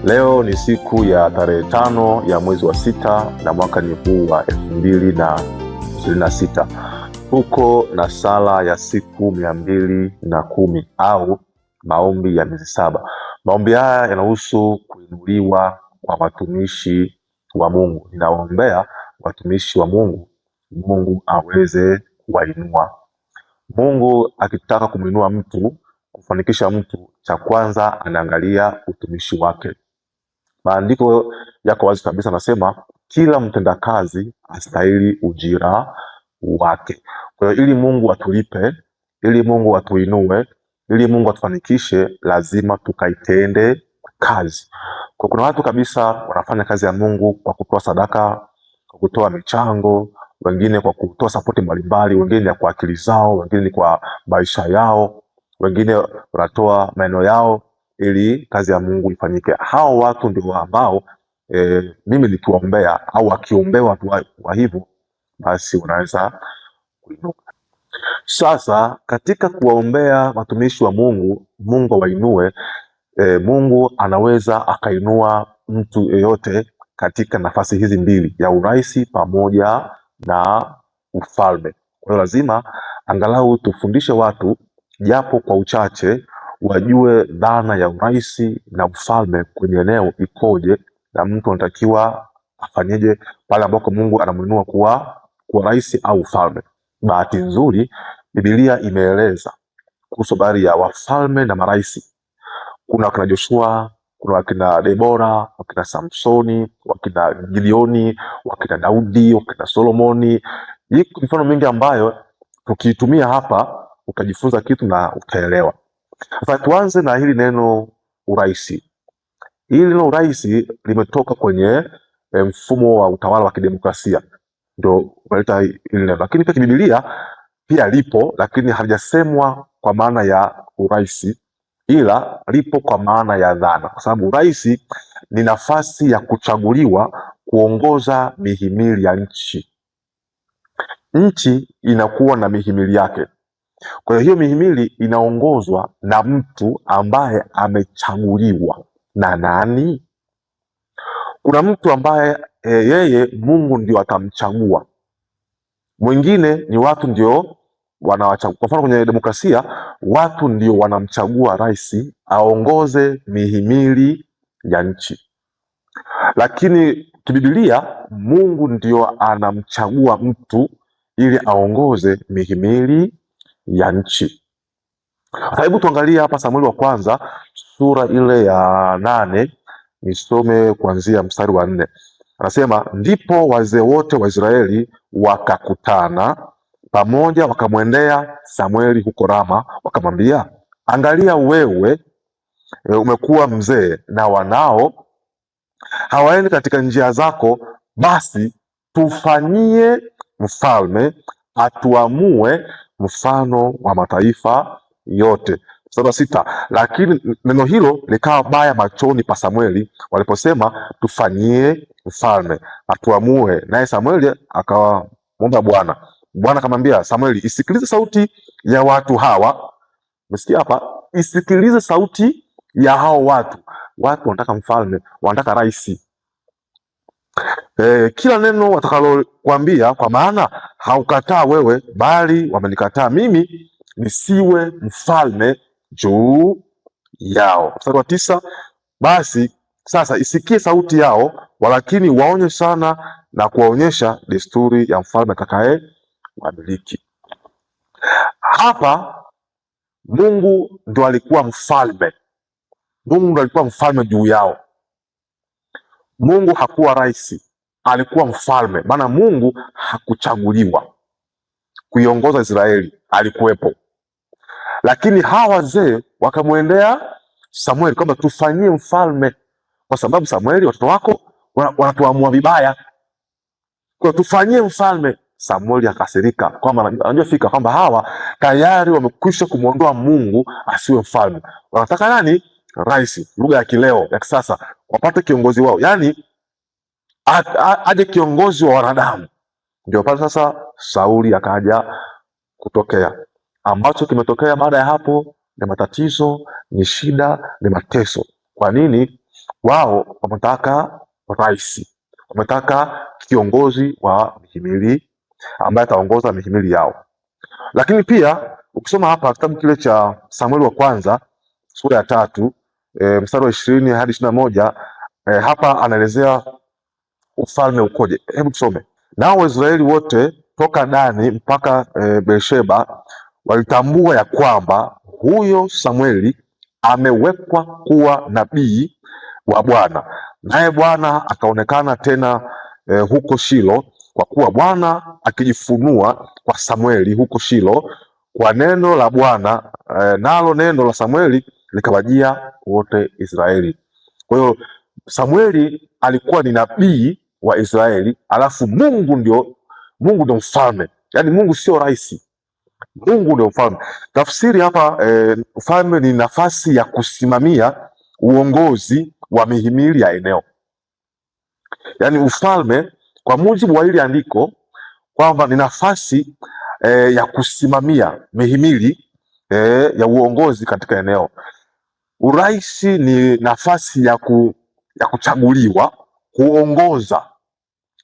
Leo ni siku ya tarehe 5 ya mwezi wa 6 na mwaka ni huu wa 2026. Tuko na sala ya siku 210 au maombi ya miezi 7. Maombi haya yanahusu kuinuliwa kwa watumishi wa Mungu. Ninawaombea watumishi wa Mungu, Mungu aweze kuwainua. Mungu akitaka kumuinua mtu, kufanikisha mtu, cha kwanza anaangalia utumishi wake. Maandiko yako wazi kabisa, nasema kila mtendakazi astahili ujira wake. Kwa hiyo ili Mungu atulipe, ili Mungu atuinue, ili Mungu atufanikishe, lazima tukaitende kazi. Kwa kuna watu kabisa wanafanya kazi ya Mungu kwa kutoa sadaka, kwa kutoa michango, wengine kwa kutoa sapoti mbalimbali, wengine kwa akili zao, wengine kwa maisha yao, wengine wanatoa maneno yao ili kazi ya Mungu ifanyike. Hao watu ndio ambao mimi nikiwaombea au akiombewa watu wa hivyo, basi unaweza kuinuka. Sasa katika kuwaombea watumishi wa Mungu, Mungu awainue, Mungu anaweza akainua mtu yeyote katika nafasi hizi mbili, ya urais pamoja na ufalme. Kwa hiyo lazima angalau tufundishe watu japo kwa uchache, wajue dhana ya urais na ufalme kwenye eneo ikoje, na mtu anatakiwa afanyeje pale ambako Mungu anamuinua kuwa rais au ufalme. Bahati nzuri Biblia imeeleza kuhusu habari ya wafalme na marais. Kuna wakina Joshua, kuna wakina Debora, wakina Samsoni, wakina Gideoni, wakina Daudi, wakina Solomoni. Hii mifano mingi ambayo tukiitumia hapa utajifunza kitu na utaelewa. Sasa tuanze na hili neno urais. Hili neno urais limetoka kwenye mfumo wa utawala wa kidemokrasia, ndio waleta hili neno, lakini pia Biblia pia lipo, lakini halijasemwa kwa maana ya urais, ila lipo kwa maana ya dhana, kwa sababu urais ni nafasi ya kuchaguliwa kuongoza mihimili ya nchi. Nchi inakuwa na mihimili yake. Kwa hiyo mihimili inaongozwa na mtu ambaye amechaguliwa na nani? Kuna mtu ambaye yeye Mungu ndio atamchagua. Mwingine ni watu ndio wanawachagua. Kwa mfano kwenye demokrasia, watu ndio wanamchagua rais aongoze mihimili ya nchi. Lakini kiBiblia Mungu ndio anamchagua mtu ili aongoze mihimili ya nchi. Hebu tuangalie hapa Samueli wa kwanza sura ile ya 8, nisome kuanzia mstari wa 4. Anasema, ndipo wazee wote wa Israeli wakakutana pamoja, wakamwendea Samueli huko Rama, wakamwambia, angalia, wewe umekuwa mzee na wanao hawaendi katika njia zako, basi tufanyie mfalme atuamue mfano wa mataifa yote. Mstari wa 6, lakini neno hilo likawa baya machoni pa Samueli waliposema, tufanyie mfalme atuamue. Naye Samueli akamwomba Bwana. Bwana akamwambia Samueli, isikilize sauti ya watu hawa. Umesikia hapa? Isikilize sauti ya hao watu. Watu wanataka mfalme, wanataka rais. Kila neno watakalokuambia, kwa maana haukataa wewe, bali wamenikataa mimi, nisiwe mfalme juu yao. Mstari wa 9, basi sasa isikie sauti yao, walakini waonye sana na kuwaonyesha desturi ya mfalme atakaye wamiliki. Hapa Mungu ndo alikuwa mfalme. Mungu ndo alikuwa mfalme juu yao. Mungu hakuwa rais, alikuwa mfalme. Maana Mungu hakuchaguliwa kuiongoza Israeli, alikuwepo. Lakini hawa wazee wakamwendea Samueli kwamba tufanyie mfalme, kwa sababu Samueli, watoto wako wanatuamua vibaya, kwa tufanyie mfalme. Samueli akasirika kwamba anajua fika kwamba hawa tayari wamekwisha kumwondoa Mungu asiwe mfalme. Wanataka nani? Rais. Lugha ya kileo ya kisasa, wapate kiongozi wao, yani aje kiongozi wa wanadamu. Ndio pale sasa Sauli akaja kutokea. Ambacho kimetokea baada ya hapo ni matatizo, ni shida, ni mateso. Kwa nini? wao wametaka rais, wametaka kiongozi wa mihimili ambaye ataongoza mihimili yao. Lakini pia ukisoma hapa kitabu kile cha Samueli wa kwanza sura ya 3 mstari wa 20 hadi 21, hapa anaelezea ufalme ukoje. Hebu tusome. Nao Waisraeli wote toka Dani mpaka Beersheba walitambua ya kwamba huyo Samueli amewekwa kuwa nabii wa Bwana, naye Bwana akaonekana tena huko Shilo, kwa kuwa Bwana akijifunua kwa Samueli huko Shilo kwa neno la Bwana, nalo neno la Samueli likawajia wote Israeli. Kwa hiyo Samueli alikuwa ni nabii wa Israeli, alafu Mungu ndio mfalme. Yaani Mungu sio rais, Mungu ndio mfalme. Tafsiri hapa ufalme ni nafasi ya kusimamia uongozi wa mihimili ya eneo. Yaani ufalme kwa mujibu wa hili andiko kwamba ni nafasi ya kusimamia mihimili ya uongozi katika eneo. Urais ni nafasi ya kuchaguliwa kuongoza.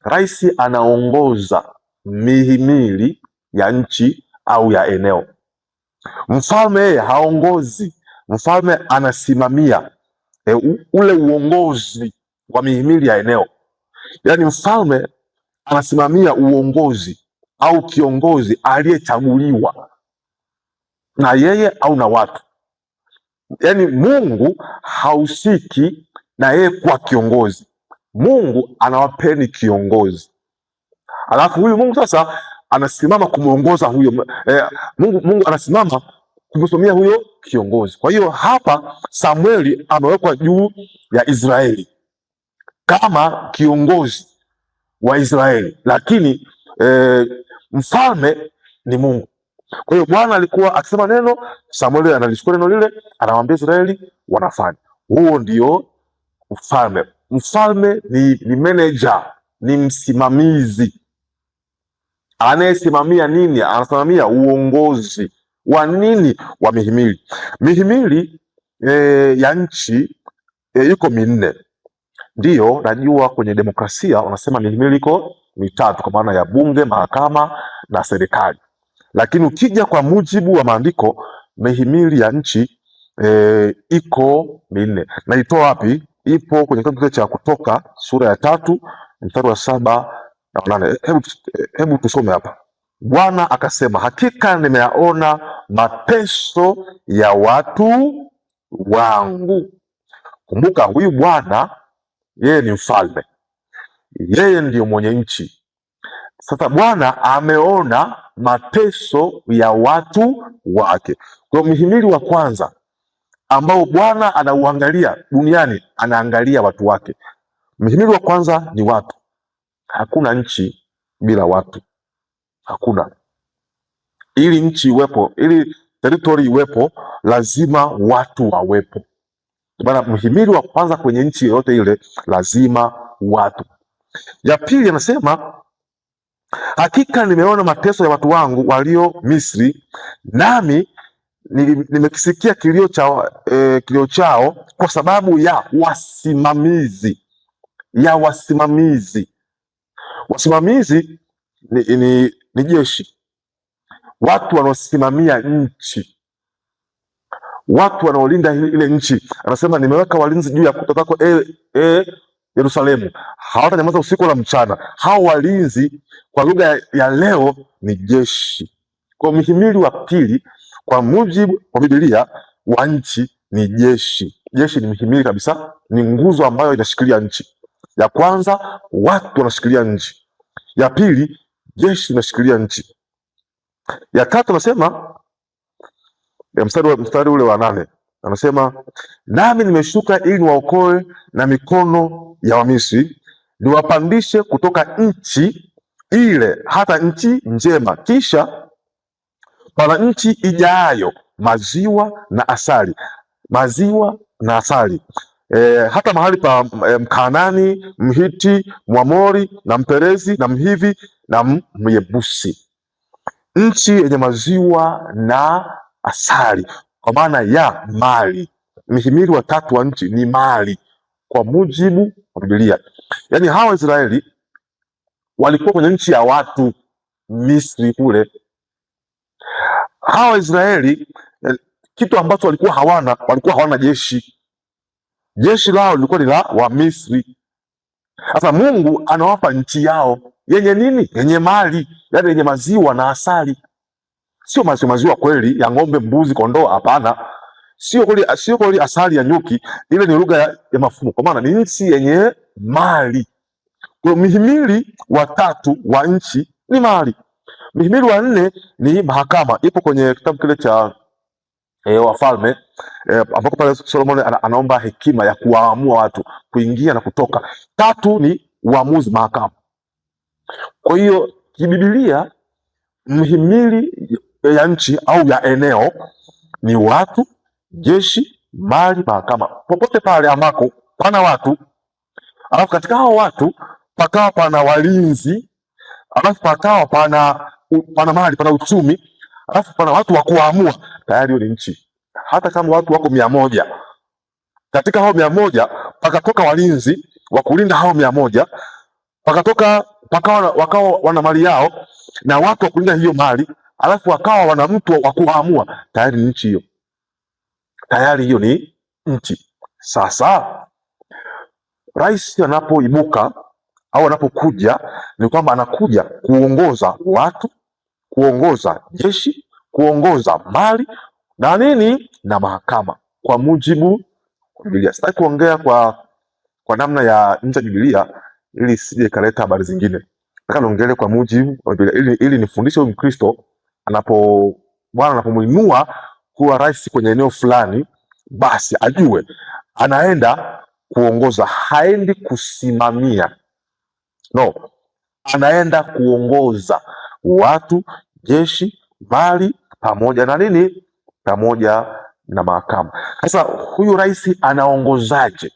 Rais anaongoza mihimili ya nchi au ya eneo. Mfalme yeye haongozi, mfalme anasimamia ule uongozi wa mihimili ya eneo. Yaani mfalme anasimamia uongozi au kiongozi aliyechaguliwa na yeye au na watu. Yaani Mungu hahusiki na yeye kuwa kiongozi. Mungu anawapeni kiongozi, alafu huyu Mungu sasa anasimama kumuongoza huyo Mungu anasimama kumsimamia huyo kiongozi. Kwa hiyo hapa Samueli amewekwa juu ya Israeli kama kiongozi wa Israeli, lakini mfalme ni Mungu. Kwa hiyo Bwana alikuwa akisema neno, Samueli analichukua neno lile, anawaambia Israeli wanafanya. Huo ndio ufalme. Mfalme ni manager, ni msimamizi. Anayesimamia nini? Anasimamia uongozi wa nini? Wa mihimili. Mihimili ya nchi iko minne. Ndiyo, najua kwenye demokrasia wanasema mihimili iko mitatu, kwa maana ya bunge, mahakama na serikali. Lakini ukija kwa mujibu wa maandiko, mihimili ya nchi iko minne. Naitoa wapi? Ipo kwenye kitabu cha Kutoka sura ya 3 mstari wa 7 na 8. Hebu tusome hapa. Bwana akasema, hakika nimeyaona mateso ya watu wangu. Kumbuka huyu Bwana yeye ni mfalme, yeye ndiyo mwenye nchi. Sasa Bwana ameona mateso ya watu wake. Kwa mhimili wa kwanza ambao Bwana anauangalia duniani, anaangalia watu wake. Mhimili wa kwanza ni watu. Hakuna nchi bila watu, hakuna. Ili nchi iwepo, ili territory iwepo, lazima watu wawepo. Bwana, mhimili wa kwanza kwenye nchi yoyote ile lazima watu. Ya pili anasema, hakika nimeona mateso ya watu wangu walio Misri, nami nimekisikia kilio chao kwa sababu ya wasimamizi. Wasimamizi ni jeshi, watu wanaosimamia nchi, watu wanaolinda ile nchi. Anasema nimeweka walinzi juu ya kuta zako Yerusalemu, hawatanyamaza usiku wala mchana. Hao walinzi kwa lugha ya leo ni jeshi. Kwa mhimili wa pili kwa mujibu wa Biblia wa nchi ni jeshi. Jeshi ni mhimili kabisa, ni nguzo ambayo inashikilia nchi. Ya kwanza watu wanashikilia nchi, ya pili jeshi linashikilia nchi, ya tatu anasema mstari ule wa 8 anasema, nami nimeshuka ili niwaokoe na mikono ya Wamisri, niwapandishe kutoka nchi ile hata nchi njema, kisha pana nchi ijaayo maziwa na asali, hata mahali pa Mkanani, Mhiti, Mwamori na Mperezi na Mhivi na Myebusi, nchi yenye maziwa na asali, kwa maana ya mali. Mhimili wa tatu wa nchi ni mali. kwa mujibu wa Biblia. Yaani hawa Waisraeli walikuwa kwenye nchi ya watu, Misri kule. Hawa Waisraeli kitu ambacho walikuwa hawana jeshi. Jeshi lao lilikuwa ni la Wamisri. Sasa Mungu anawapa nchi yao yenye nini? Yenye mali, yaani yenye maziwa na asali. Sio maziwa kweli ya ng'ombe, mbuzi, kondoo, hapana. Sio kweli asali ya nyuki, ile ni lugha ya mafumo, kwa maana ni nchi yenye mali. Kwa mihimili wa tatu wa nchi ni mali. Mihimili wa nne ni mahakama, ipo kwenye kitabu kile cha Wafalme ambapo pale Solomon anaomba hekima ya kuwaamua watu kuingia na kutoka. Tatu ni uamuzi, mahakama. Kwa hiyo kibibilia, mhimili ya nchi au ya eneo ni watu, jeshi, mali, mahakama. Popote pale ambako pana watu, alafu katika hao watu pakawa pana walinzi, alafu pakawa pana mali, pana uchumi, alafu pana watu wa kuamua, tayari hiyo ni nchi. Hata kama watu wako 100, katika hao 100 pakatoka walinzi wa kulinda hao 100, wakawa wana mali yao na watu wa kulinda hiyo mali, alafu wakawa wana mtu wa kuamua, tayari ni nchi hiyo. Tayari hiyo ni nchi. Sasa rais anapoibuka au anapokuja, ni kwamba anakuja kuongoza watu, kuongoza jeshi, kuongoza mali na nini, na mahakama, kwa mujibu wa Biblia. Sitaki kuongea kwa namna ya nje ya Biblia ili sije kaleta habari zingine. Nataka niongee kwa mujibu wa Biblia ili nifundishe huyu Mkristo Bwana anapomuinua kuwa rais kwenye eneo fulani, basi ajue anaenda kuongoza, haendi kusimamia. No, anaenda kuongoza watu, jeshi, mali pamoja na nini, pamoja na mahakama. Sasa huyu rais anaongozaje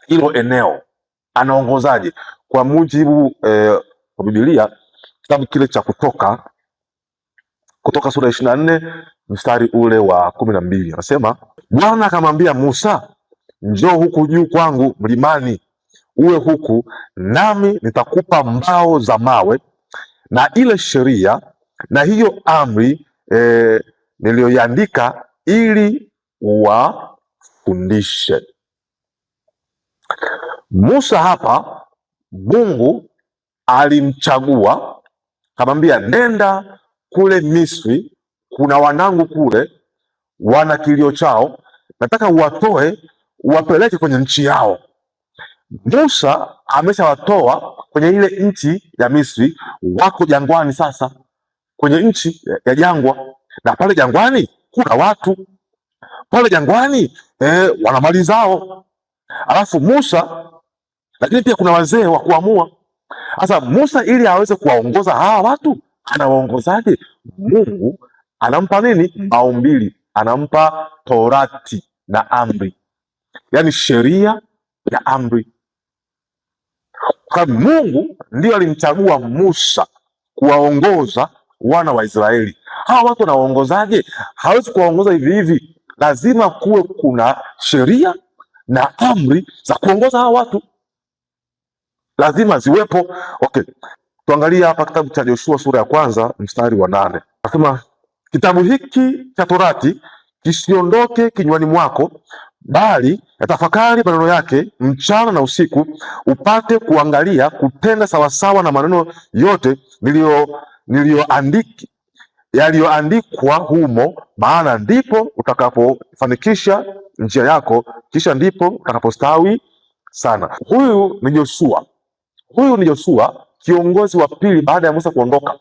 hilo eneo? Anaongozaje? Kwa mujibu wa Biblia, kitabu kile cha Kutoka sura 24 mstari ule wa 12, anasema Bwana akamwambia Musa, njoo huku juu kwangu mlimani, uwe huku, nami nitakupa mbao za mawe na ile sheria na hiyo amri niliyoiandika, ili uwafundishe. Musa hapa Mungu alimchagua, akamwambia nenda kule Misri, kuna wanangu kule wana kilio chao, nataka uwatoe uwapeleke kwenye nchi yao. Musa ameshawatoa kwenye ile nchi ya Misri, wako jangwani sasa, kwenye nchi ya jangwa, na pale jangwani kuna watu, pale jangwani wana mali zao, alafu Musa, lakini pia kuna wazee wa kuamua. Sasa Musa ili aweze kuwaongoza hawa watu, anawaongozaje? Mungu anampa nini? Maumbili, anampa Torati na amri, yaani sheria ya amri. Kwa Mungu ndio alimchagua Musa kuwaongoza wana wa Israeli. Hawa watu wanawaongozaje? Hawezi kuwaongoza hivi hivi, lazima kuwe kuna sheria na amri za kuongoza hawa watu, lazima ziwepo. Okay, tuangalie hapa kitabu cha Yoshua sura ya 1 mstari wa 8. Nasema kitabu hiki cha Torati kisiondoke kinywani mwako, bali yatafakari maneno yake mchana na usiku, upate kuangalia kutenda sawasawa na maneno yote yaliyoandikwa humo, maana ndipo utakapofanikisha njia yako, kisha ndipo utakapostawi sana. Huyu ni Yoshua, kiongozi wa pili baada ya Musa kuondoka.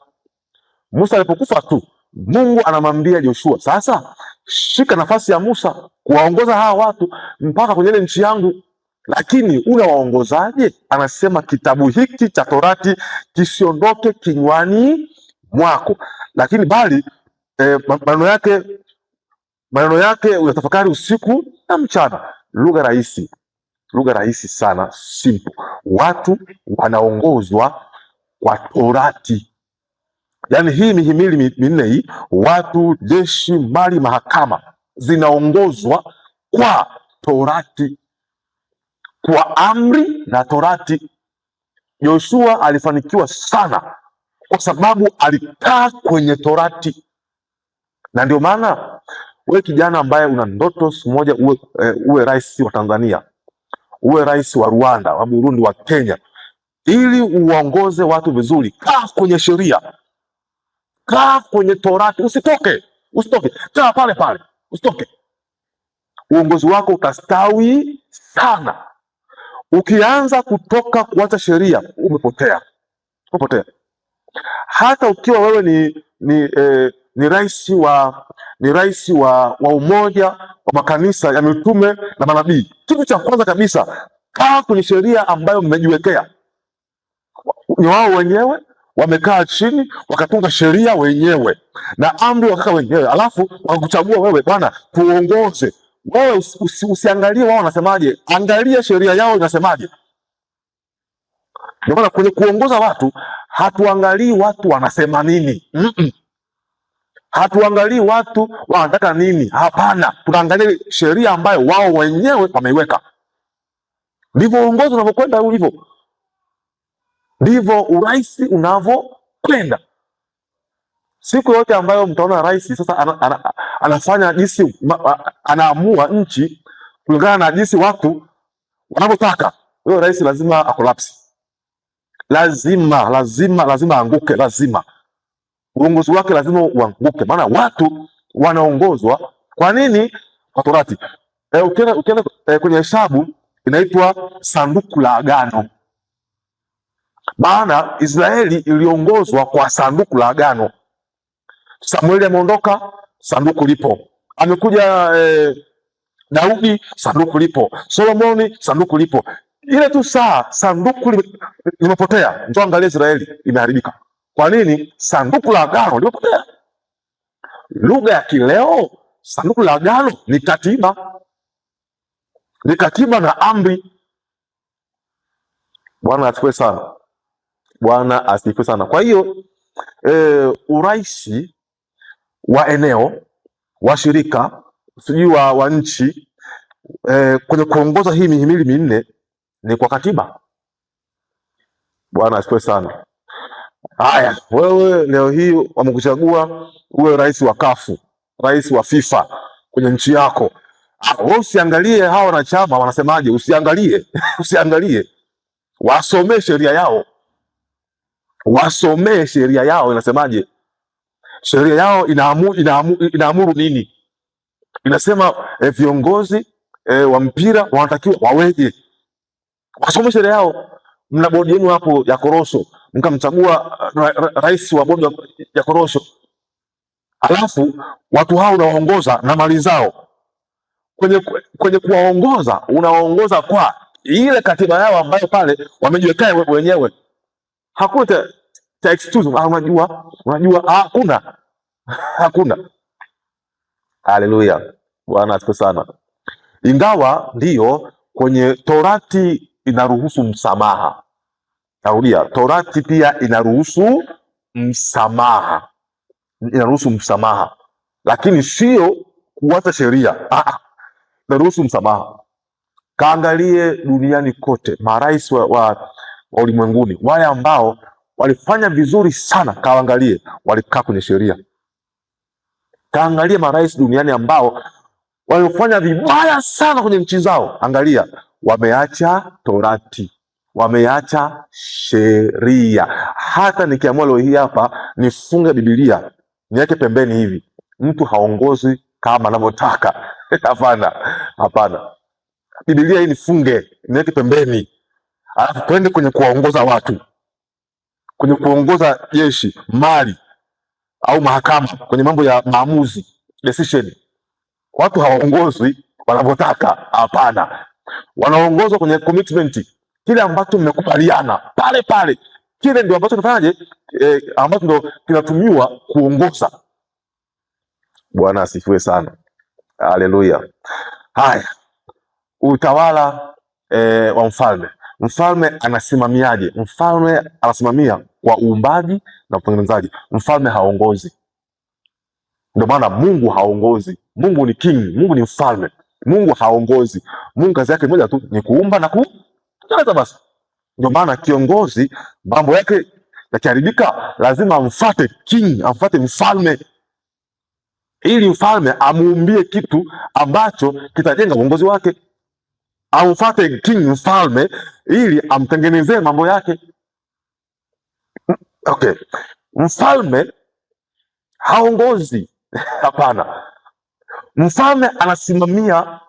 Musa alipokufa tu, Mungu anamwambia Yoshua, sasa shika nafasi ya Musa kuwaongoza hawa watu mpaka kwenye ile nchi yangu. Lakini unawaongozaje? Anasema kitabu hiki cha Torati kisiondoke kinywani mwako, lakini bali maneno yake uyatafakari usiku na mchana. Lugha rahisi sana, simple. Watu wanaongozwa kwa Torati. Yaani hii mihimili minne hii, watu, jeshi, mali, mahakama, zinaongozwa kwa Torati. kwa amri na torati. Yoshua alifanikiwa sana kwa sababu alikaa kwenye torati. Na ndio maana wewe kijana ambaye una ndoto siku moja uwe rais wa Tanzania, uwe rais wa Rwanda, wa Burundi, wa Kenya, ili uongoze watu vizuri, kaa kwenye sheria, kaa kwenye torati, usitoke, kaa pale pale, usitoke. Uongozi wako utastawi sana. Ukianza kutoka kuacha sheria, umepotea. Hata ukiwa wewe ni rais wa umoja wa makanisa ya mitume na manabii, kitu cha kwanza kabisa, kaa kwenye sheria ambayo mmejiwekea. Ni wao wenyewe wamekaa chini wakatunga sheria wenyewe na amri wakaka wenyewe, alafu wakakuchagua wewe, bwana, tuongoze. Wewe usiangalie wao wanasemaje, angalia sheria yao inasemaje. Ndio maana kwenye kuongoza watu hatuangalii watu wanasema nini. Hatuangalii watu wanataka nini. Hapana, tunaangalia sheria ambayo wao wenyewe wameiweka. Ndivyo uongozi unavyokwenda ulivyo, ndivyo urais unavyokwenda. Siku yote ambayo mtaona rais sasa anafanya jinsi anaamua nchi kulingana na jinsi watu wanavyotaka, huyo rais lazima akolapsi, lazima anguke, lazima uongozi wake lazima uanguke, maana watu wanaongozwa kwa nini? Kwa torati. Ukienda kwenye Hesabu inaitwa sanduku la agano, maana Israeli iliongozwa kwa sanduku la agano. Samueli ameondoka, sanduku lipo. Amekuja Daudi, sanduku lipo. Solomoni, sanduku lipo. Ile tu saa sanduku limepotea, njoo angalia Israeli imeharibika. Kwa nini? Sanduku la agano limepotea. Lugha ya kileo, sanduku la agano ni katiba, na amri. Bwana asifiwe sana. Bwana asifiwe sana. Kwa hiyo uraisi wa eneo, wa shirika, sijui wa nchi, kwenye kuongoza hii mihimili minne ni kwa katiba. Bwana asifiwe sana. Haya, wewe leo hii wamekuchagua uwe rais wa kafu, rais wa FIFA kwenye nchi yako. Wewe usiangalie hawa wanachama wanasemaje, usiangalie. Wasomee sheria yao, inasemaje? Sheria yao inaamuru nini? Inasema viongozi wa mpira wanatakiwa waweje? Wasome sheria yao. Mna bodi yenu hapo ya korosho, mkamchagua rais wa bodi ya korosho, alafu watu hao unawaongoza na mali zao. Kwenye kuwaongoza, unawaongoza kwa ile katiba yao ambayo pale wamejiwekea wenyewe. Hakuna excuse, unajua hakuna. Haleluya, Bwana asifiwe sana. Ingawa ndiyo kwenye torati inaruhusu msamaha. Narudia, torati pia inaruhusu msamaha, lakini sio kuacha sheria. Inaruhusu msamaha. Kaangalie duniani kote marais wa ulimwenguni, wale ambao walifanya vizuri sana, kaangalie walikaa kwenye sheria. Kaangalie marais duniani ambao waliofanya vibaya sana kwenye nchi zao, angalia, wameacha torati, wameacha sheria. Hata nikiamua leo hii hapa nifunge Biblia niweke pembeni hivi, mtu haongozi kama anavyotaka. Hapana. Biblia hii nifunge niweke pembeni, alafu twende kwenye kuwaongoza watu, kwenye kuongoza jeshi, mali au mahakama, kwenye mambo ya maamuzi, decision. Watu hawaongozwi wanavyotaka, hapana. Wanaongozwa kwenye commitment, kile ambacho mmekubaliana pale pale, kile ndio ambacho tunafanyaje, ambacho ndio kinatumiwa kuongoza. Bwana asifiwe sana. Haleluya. Haya, utawala wa mfalme. Mfalme anasimamiaje? Mfalme anasimamia kwa uumbaji na utengenezaji. Mfalme haongozi. Ndio maana Mungu haongozi. Mungu ni king, Mungu ni mfalme. Mungu haongozi. Mungu kazi yake moja tu ni kuumba na kutekeleza basi. Ndio maana kiongozi mambo yake yakiharibika, lazima amfuate king, amfuate mfalme, ili mfalme amuumbie kitu ambacho kitajenga uongozi wake. Amfuate king, mfalme, ili amtengenezee mambo yake. Okay, mfalme haongozi hapana. Mfalme anasimamia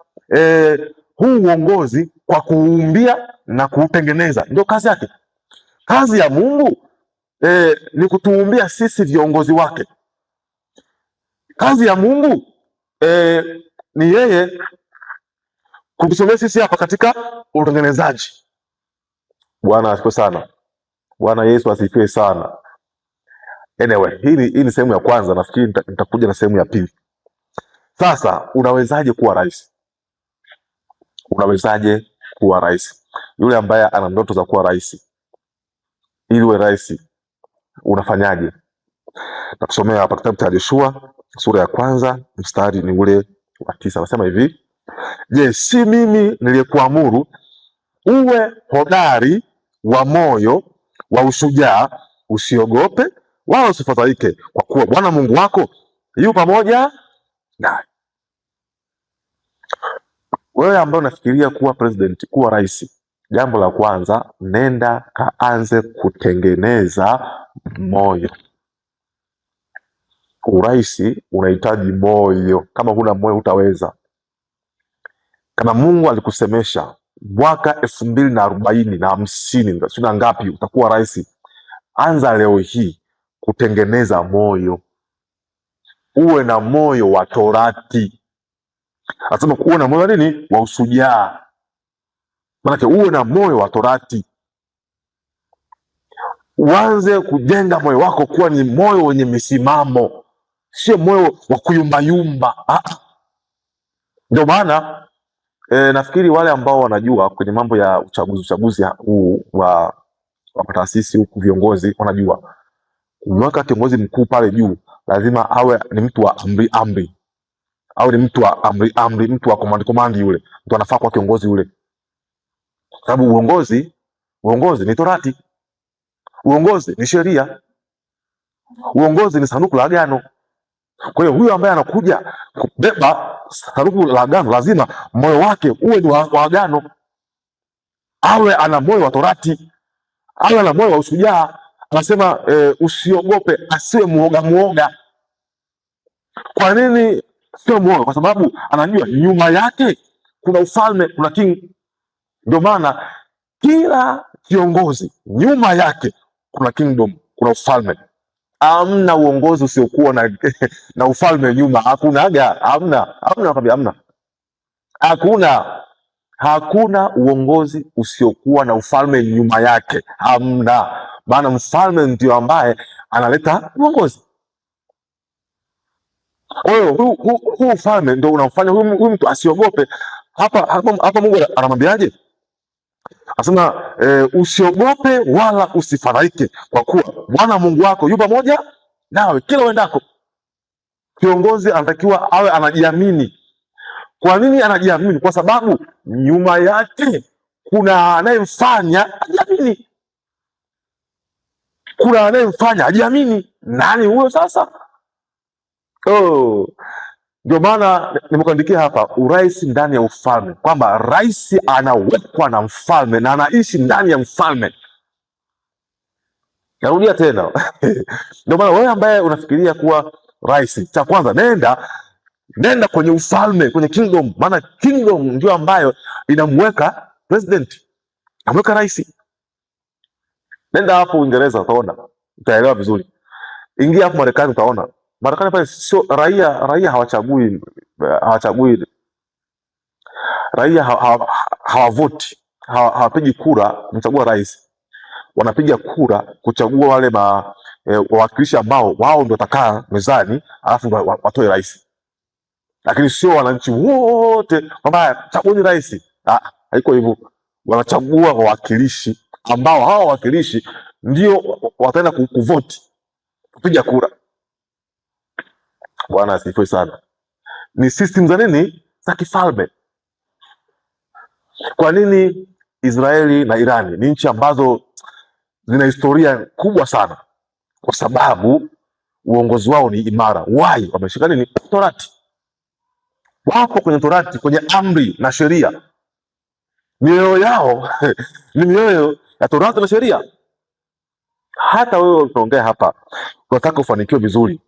huu uongozi kwa kuumbia na kuutengeneza, ndio kazi yake. Kazi ya Mungu ni kutuumbia sisi viongozi wake. Kazi ya Mungu ni yeye kutusomea sisi hapa katika utengenezaji. Bwana asifiwe sana. Bwana Yesu asifiwe sana. Anyway, hii ni sehemu ya kwanza, nafikiri nitakuja na sehemu ya pili. Sasa unawezaje kuwa rais? Unawezaje kuwa rais? Yule ambaye ana ndoto za kuwa rais, ili uwe rais unafanyaje? Nakusomea hapa kitabu cha Yoshua sura ya kwanza mstari ni ule wa 9. Nasema hivi: je, si mimi niliyekuamuru uwe hodari wa moyo wa ushujaa, usiogope wala usifadhaike, kwa kuwa Bwana Mungu wako yu pamoja nawe. Wewe ambaye unafikiria kuwa president, kuwa rais, jambo la kwanza, nenda kaanze kutengeneza moyo. Urais unahitaji moyo. Kama huna moyo hutaweza. Kama Mungu alikusemesha mwaka 2040 na 50 sina ngapi utakuwa rais, anza leo hii kutengeneza moyo. Uwe na moyo wa Torati. Anasema uwe na moyo wa nini? Wa ushujaa. Maana uwe na moyo wa Torati. Uanze kujenga moyo wako kuwa ni moyo wenye misimamo, sio moyo wa kuyumbayumba. Ndio maana nafikiri wale ambao wanajua kwenye mambo ya uchaguzi huu wa taasisi huku, viongozi wanajua kumweka kiongozi mkuu pale juu lazima awe ni mtu wa amri, au ni mtu wa amri, mtu wa komandi. Yule mtu anafaa kuwa kiongozi yule, sababu uongozi ni Torati, uongozi ni sheria, uongozi ni sanduku la agano. Kwa hiyo huyo ambaye anakuja kubeba sanduku la agano lazima moyo wake uwe ni wa agano, awe ana moyo wa Torati, awe ana moyo wa ushujaa. Anasema usiogope, asiwe muoga. Kwa nini sio muoga? Kwa sababu anajua nyuma yake kuna ufalme, kuna king. Ndio maana kila kiongozi nyuma yake kuna kingdom, kuna ufalme. Hamna uongozi usiokuwa na ufalme nyuma. Hakuna uongozi usiokuwa na ufalme nyuma yake. Hamna. Maana mfalme ndio ambaye analeta uongozi. Kwa hiyo huu ufalme ndio unamfanya huyu mtu asiogope. Hapa Mungu anamwambiaje? Anasema usiogope wala usifadhaike, kwa kuwa Bwana Mungu wako yu pamoja nawe kila uendako. Kiongozi anatakiwa awe anajiamini. Kwa nini anajiamini? Kwa sababu nyuma yake kuna anayemfanya ajiamini. Kuna anayemfanya ajiamini. Nani huyo sasa? Ndio maana nimekuandikia hapa urais ndani ya ufalme, kwamba rais anawekwa na mfalme na anaishi ndani ya mfalme. Narudia tena ndio maana wewe ambaye unafikiria kuwa rais, cha kwanza nenda kwenye ufalme, kwenye kingdom. Maana kingdom ndio ambayo inamweka president, amweka rais. Nenda hapo Uingereza utaona, utaelewa vizuri. Ingia hapo Marekani utaona. Marekani pale sio raia hawachagui, raia hawavoti, hawapigi kura kumchagua rais. Wanapiga kura kuchagua wale wawakilishi ambao wao ndio watakaa mezani, alafu watoe rais. Lakini sio wananchi wote kwamba chagueni rais. Haiko hivyo. Wanachagua wawakilishi ambao hao wawakilishi ndio wataenda kuvoti, kupiga kura. Bwana asifiwe sana. Ni system za nini? Za kifalme. Kwa nini Israeli na Irani ni nchi ambazo zina historia kubwa sana? Kwa sababu uongozi wao ni imara. Why? Wameshika nini? Torati. Wapo kwenye Torati, kwenye amri na sheria. Mioyo yao ni mioyo ya Torati na sheria. Hata wewe unaongea hapa, unataka ufanikiwe vizuri,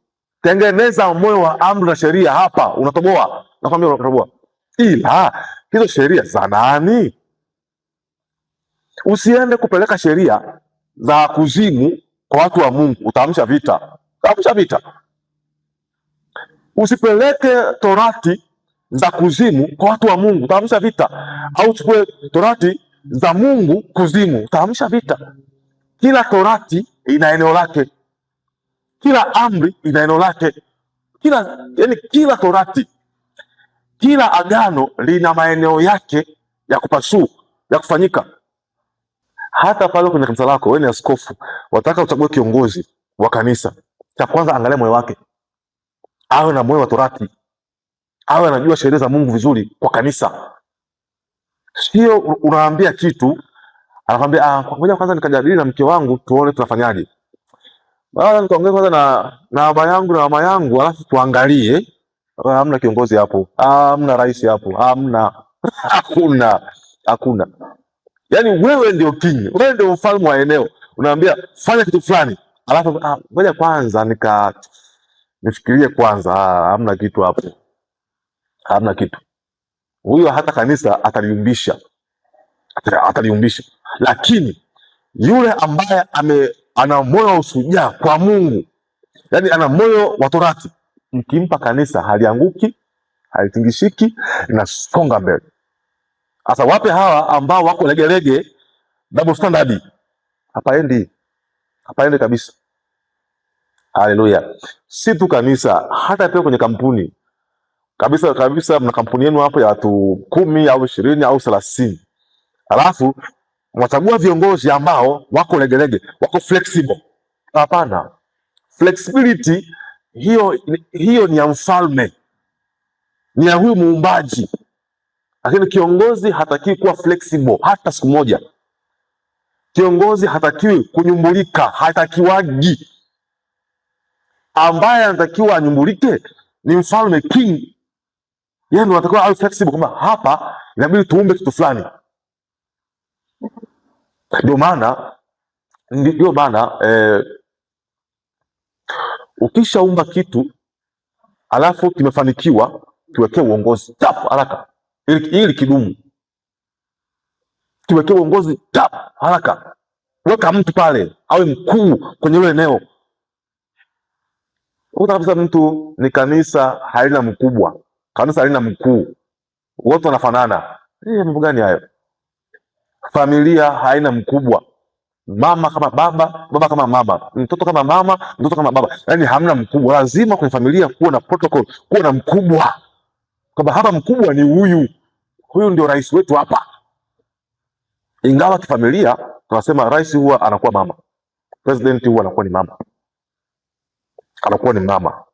tengeneza moyo wa amri na sheria. Hapa unatoboa, nakwambia unatoboa. Ila hizo sheria za nani? Usiende kupeleka sheria za kuzimu kwa watu wa Mungu, utaamsha vita, utaamsha vita. Usipeleke torati za kuzimu kwa watu wa Mungu, utaamsha vita. Au chukue torati za Mungu kuzimu, utaamsha vita. Kila torati ina eneo lake, kila amri ina eneo lake, kila torati, kila agano lina maeneo yake ya kupasua, ya kufanyika. Hata pale kwenye kanisa lako, wewe ni askofu, wataka uchague kiongozi wa kanisa, cha kwanza angalia moyo wake, awe na moyo wa torati, awe anajua sheria za Mungu vizuri kwa kanisa. Sio unaambia kitu anakwambia ngoja kwanza nikajadili na mke wangu tuone tunafanyaje. Nikaongea kwanza na baba yangu na mama yangu, alafu tuangalie. Hamna kiongozi hapo, hamna rais hapo, hamna hakuna. Yaani wewe ndio king, wewe ndio mfalme wa eneo. Unaambia fanya kitu fulani, alafu ngoja kwanza nifikirie kwanza. Hamna kitu hapo, hamna kitu. Huyo hata kanisa ataliumbisha. Lakini yule ambaye ana moyo wa ushujaa kwa Mungu, yani ana moyo wa torati, mkimpa kanisa halianguki, halitingishiki, linasonga mbele. Sasa wape hawa ambao wako legelege, double standard, hapaendi kabisa. Haleluya. Si tu kanisa, hata pia kwenye kampuni kabisa. Mna kampuni yenu hapo ya watu 10 au 20 au 30, alafu mwachagua viongozi ambao wako legelege, wako flexible. Hapana, flexibility hiyo ni ya mfalme, ni ya huyu muumbaji. Lakini kiongozi hatakiwi kuwa flexible hata siku moja. Kiongozi hatakiwi kunyumbulika, hatakiwagi. Ambaye anatakiwa anyumbulike ni mfalme, king. Yeye ndiye anatakiwa awe flexible, kwamba hapa inabidi tuumbe kitu fulani. Ndio maana ukishaumba kitu alafu kimefanikiwa, kiwekee uongozi haraka ili kidumu. Kiwekee uongozi haraka. Weka mtu pale awe mkuu kwenye ile eneo. Utakuta mtu ni kanisa halina mkubwa, kanisa halina mkuu, wote wanafanana. Mambo gani hayo? Familia haina mkubwa, mama kama baba, baba kama mama, mtoto kama mama, mtoto kama baba. Yaani hamna mkubwa. Lazima kwenye familia kuwa na protocol, kuwa na mkubwa, kwamba hapa mkubwa ni huyu ndio rais wetu hapa. Ingawa kifamilia tunasema rais huwa anakuwa mama, president huwa anakuwa ni mama,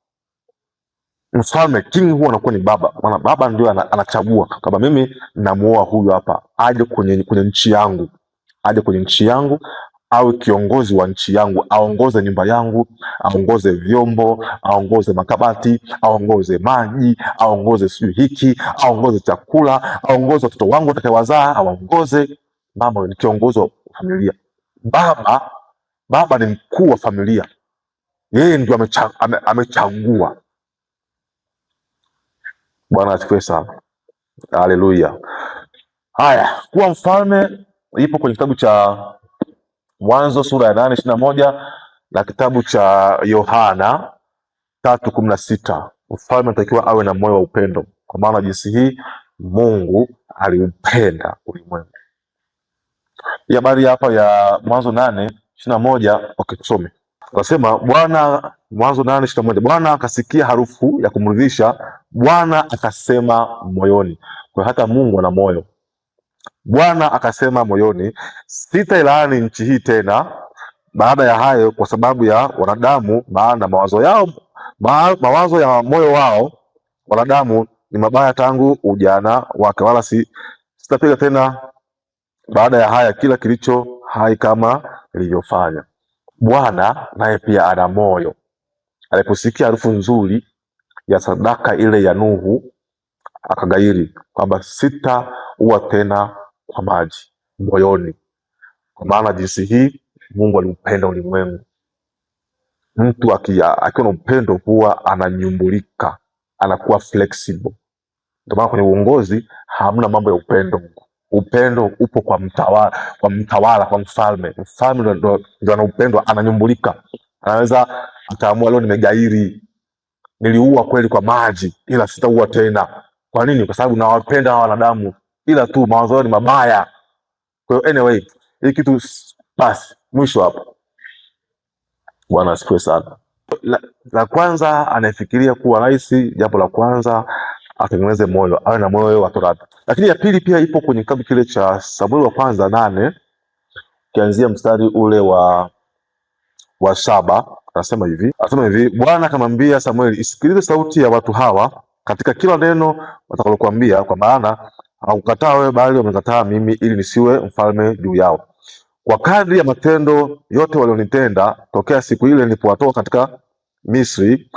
mfalme king huwa anakuwa ni baba. Maana baba ndio anachagua kama mimi namuoa huyu hapa aje kwenye nchi yangu, awe kiongozi wa nchi yangu, aongoze nyumba yangu, aongoze vyombo, aongoze makabati, aongoze maji, aongoze sijui hiki, aongoze chakula, aongoze watoto wangu atakayewazaa, aongoze. Mama ni kiongozi wa familia. Baba ni mkuu wa familia, yeye ndio amechagua. Bwana asifiwe sana. Haleluya. Haya, kuwa mfalme ipo kwenye kitabu cha Mwanzo sura ya 8:21 na kitabu cha Yohana 3:16. Mfalme anatakiwa awe na moyo wa upendo, kwa maana jinsi hii Mungu aliupenda ulimwengu. Hii habari hapa ya Mwanzo 8:21, tusome. Nasema Mwanzo 8:21, Bwana akasikia harufu ya kumridhisha, Bwana akasema moyoni. Kwa hata Mungu ana moyo. Bwana akasema moyoni, sitailaani nchi hii tena baada ya hayo kwa sababu ya wanadamu, maana mawazo ya moyo wao wanadamu ni mabaya tangu ujana wake, wala sitapiga tena baada ya haya kila kilicho hai kama nilivyofanya. Bwana naye pia ana moyo, aliposikia harufu nzuri ya sadaka ile ya Nuhu, akagairi kwamba sitaua tena kwa maji moyoni, kwa maana jinsi hii Mungu aliupenda ulimwengu. Mtu akiwa na upendo huwa ananyumbulika, anakuwa flexible. Ndio maana kwenye uongozi hamna mambo ya upendo. Upendo upo kwa mtawala, kwa mfalme. Mfalme ndio ana upendo, ananyumbulika. Anaweza akaamua leo nimegairi, niliua kweli kwa maji, ila sitaua tena. Kwa nini? Kwa sababu nawapenda hawa wanadamu, ila tu mawazo yao ni mabaya. Kwa hiyo anyway, hii kitu basi mwisho hapo. Bwana asifiwe sana. La kwanza, anayefikiria kuwa rais, jambo la kwanza atengeneze moyo, awe na moyo wa Torati. Lakini ya pili pia ipo kwenye kitabu kile cha Samueli wa kwanza 8 kianzia mstari ule wa 7. Anasema hivi, Bwana akamwambia Samueli, isikilize sauti ya watu hawa katika kila neno watakalokuambia, kwa maana hawakukataa wewe, bali wamenikataa mimi, ili nisiwe mfalme juu yao. Kwa kadri ya matendo yote walionitenda tokea siku ile nilipowatoa katika Misri,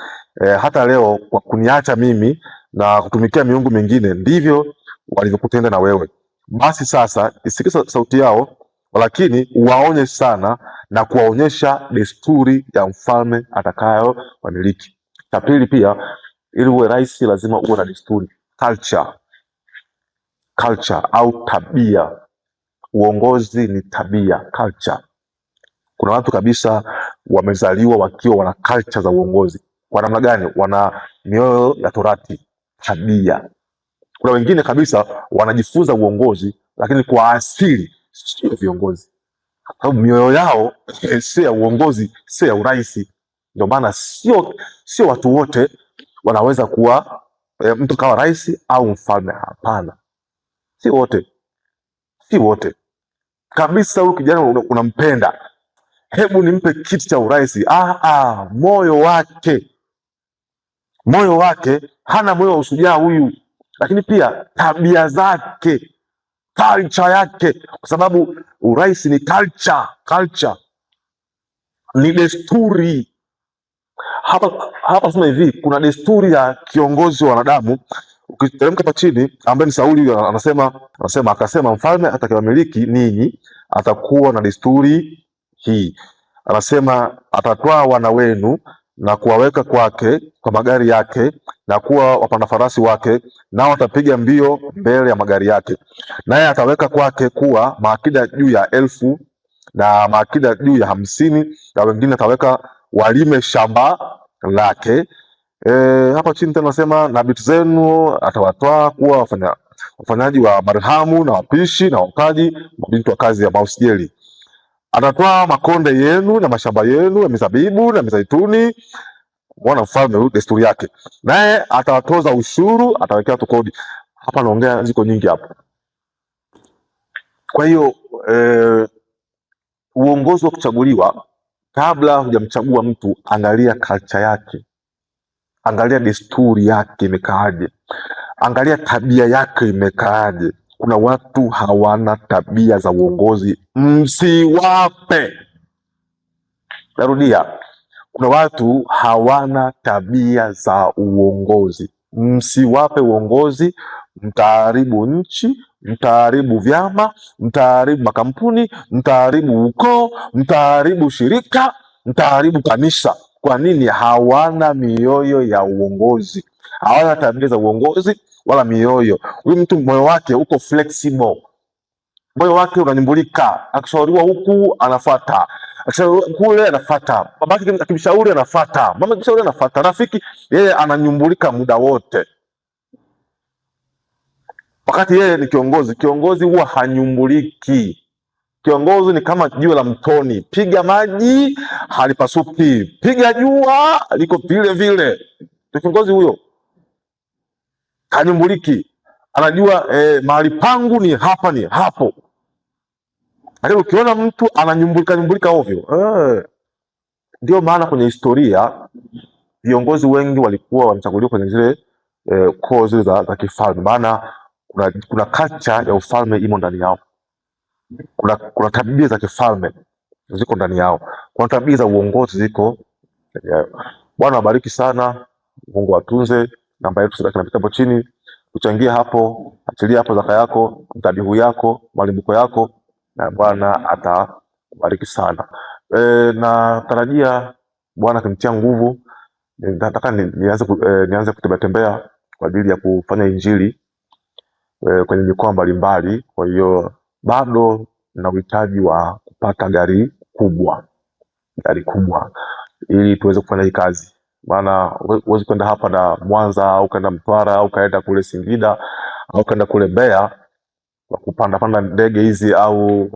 hata leo, kwa kuniacha mimi na kutumikia miungu mingine, ndivyo walivyokutenda na wewe. Basi sasa isikize sauti yao, lakini waonye sana na kuwaonyesha desturi ya mfalme atakayo wamiliki. Cha pili pia, ili uwe rais lazima uwe na desturi, culture au tabia. Uongozi ni tabia, culture. Kuna watu kabisa wamezaliwa wakiwa wana culture za uongozi. Kwa namna gani? Wana mioyo ya Torati, tabia. Kuna wengine kabisa wanajifunza uongozi, lakini kwa asili sio viongozi, sababu mioyo yao sio ya uongozi, sio ya urais. Ndio maana sio watu wote wanaweza kuwa mtu kama rais au mfalme. Hapana, si wote kabisa. Huyu kijana unampenda, hebu nimpe kiti cha urais. Moyo wake hana moyo wa ushujaa huyu. Lakini pia tabia zake, culture yake, kwa sababu urais ni culture ni desturi. Hapa sema hivi, kuna desturi ya kiongozi wa wanadamu. Ukiteremka hapa chini, ambaye ni Sauli, akasema mfalme atakayewamiliki ninyi atakuwa na desturi hii. Anasema atatwaa wana wenu na kuwaweka kwake kwa magari yake na kuwa wapanda farasi wake, nao watapiga mbio mbele ya magari yake. Naye ataweka kwake kuwa maakida juu ya 1000 na maakida juu ya 50, na wengine ataweka walime shamba lake. Hapa chini tena nasema na binti zenu atawatoa kuwa wafanyaji wa marhamu na wapishi na wakaji, mabinti wa kazi ya mausjeli. Atatoa makonde yenu na mashamba yenu ya mizabibu na mizaituni. Mwana mfalme huyu desturi yake. Naye atawatoza ushuru, atawekea watu kodi. Hapa naongea ziko nyingi hapa. Kwa hiyo uongozi wa kuchaguliwa, kabla hujamchagua mtu, angalia culture yake, angalia desturi yake imekaaje, angalia tabia yake imekaaje. Kuna watu hawana tabia za uongozi, msiwape. Narudia, kuna watu hawana tabia za uongozi, msiwape uongozi. Mtaharibu nchi, mtaharibu vyama, mtaharibu makampuni, mtaharibu ukoo, mtaharibu shirika, mtaharibu kanisa. Kwa nini? Hawana mioyo ya uongozi, hawana tabia za uongozi wala mioyo. Huyu mtu moyo wake uko flexible, moyo wake unanyumbulika. Akishauriwa huku anafuata, akishauriwa kule anafuata, babake akimshauri anafuata, mama akimshauri anafuata, rafiki, yeye ananyumbulika muda wote. Wakati yeye ni kiongozi. Kiongozi huwa hanyumbuliki. Kiongozi ni kama jiwe la mtoni, piga maji halipasuki, piga jua liko vile vile. Kiongozi huyo hanyumbuliki, anajua mahali pangu ni hapa, ni hapo. Lakini ukiona mtu ananyumbulika ovyo, ndio maana kwenye historia viongozi wengi walikuwa wanachaguliwa kwenye zile koo zile za kifalme. Maana kuna culture ya ufalme imo ndani yao, kuna tabia za kifalme ziko ndani yao, kuna tabia za uongozi ziko ndani yao. Bwana wabariki sana, Mungu atunze. Namba yetu sadaka na vitabu chini, tuchangie hapo, achilia hapo zaka yako, dhabihu yako, malimbuko yako, na Bwana atakubariki sana. Natarajia Bwana akinitia nguvu, nataka nianze kutembea tembea kwa ajili ya kufanya injili kwenye mikoa mbalimbali. Kwa hiyo bado na uhitaji wa kupata gari kubwa ili tuweze kufanya hii kazi, maana huwezi kwenda hapa na Mwanza au kwenda Mtwara au kaenda kule Singida au kaenda kule Mbeya kwa kupanda ndege hizi au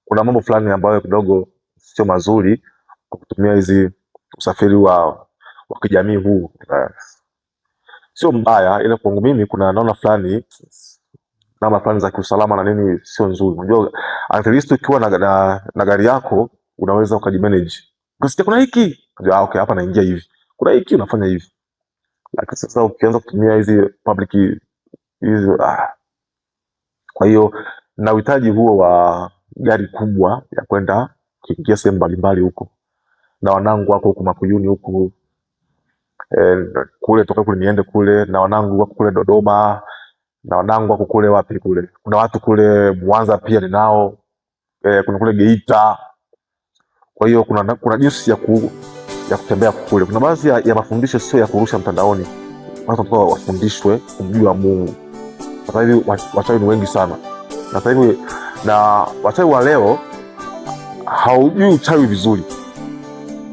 kuna mambo fulani ambayo kidogo sio mazuri kwa kutumia hizi usafiri wa kijamii huu. Sio mbaya, ile kwangu mimi kuna namna fulani za kiusalama na nini sio nzuri. Unajua at least ukiwa na gari yako unaweza ukajimanage. Ukisikia kuna hiki, unajua okay, hapa naingia hivi. Kuna hiki unafanya hivi. Lakini sasa ukianza kutumia hizi public hizi kwa hiyo na uhitaji huo wa gari kubwa ya kwenda kuingia sehemu mbalimbali huko. Na wanangu wako huko Makuyuni huko kule toka kule niende kule, na wanangu wako kule Dodoma, na wanangu wako kule wapi kule. Kuna watu kule Mwanza pia ninao, kuna kule Geita. Kwa hiyo kuna jinsi ya kutembea kule. Kuna baadhi ya mafundisho sio ya kurusha mtandaoni. Watu wanataka wafundishwe kumjua Mungu. Sasa hivi wachawi ni wengi sana. Na sasa hivi na wachawi wa leo haujui uchawi vizuri.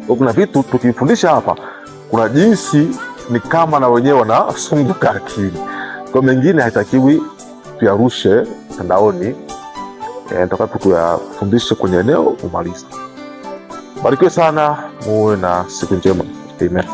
Kuna vitu tukifundisha hapa, kuna jinsi ni kama na wenyewe wanafunguka akili. Kwa mengine haitakiwi tuyarushe mtandaoni, nataka tuyafundishe kwenye eneo umaliza. Barikiwe sana, muwe na siku njema. Amen.